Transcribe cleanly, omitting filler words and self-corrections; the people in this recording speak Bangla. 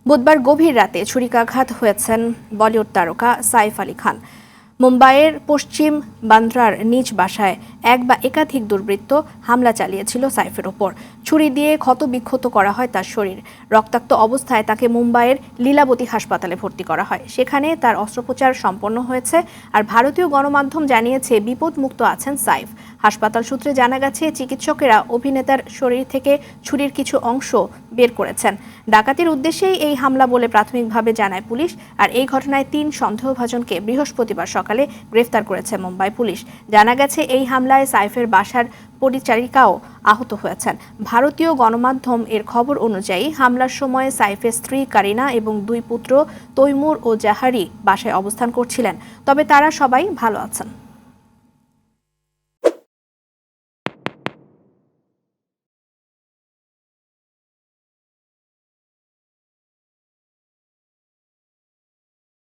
বুধবার গভীর রাতে ছুরিকাঘাত হয়েছেন বলিউড তারকা সাইফ আলী খান। মুম্বাইয়ের পশ্চিম বান্দ্রার নিজ বাসায় এক বা একাধিক দুর্বৃত্ত হামলা চালিয়েছিল সাইফের ওপর। ছুরি দিয়ে ক্ষতবিক্ষত করা হয় তার শরীর। রক্তাক্ত অবস্থায় তাকে মুম্বাইয়ের লীলাবতী হাসপাতালে ভর্তি করা হয়। সেখানে তার অস্ত্রোপচার সম্পন্ন হয়েছে। আর ভারতীয় গণমাধ্যম জানিয়েছে বিপদমুক্ত আছেন সাইফ। হাসপাতাল সূত্রে জানা গেছে চিকিৎসকেরা অভিনেতার শরীর থেকে ছুরির কিছু অংশ বের করেছেন। ডাকাতির উদ্দেশ্যেই এই হামলা বলে প্রাথমিকভাবে জানায় পুলিশ। আর এই ঘটনায় ৩ সন্দেহভাজনকে বৃহস্পতিবার সকালে গ্রেফতার করেছে মুম্বাই পুলিশ। জানা গেছে এই হামলায় সাইফের বাসার পরিচারিকাও আহত হয়েছেন। ভারতীয় গণমাধ্যম এর খবর অনুযায়ী হামলার সময় সাইফের স্ত্রী কারিনা এবং 2 পুত্র তৈমুর ও জাহারি বাসায় অবস্থান করছিলেন। তবে তারা সবাই ভালো আছেন।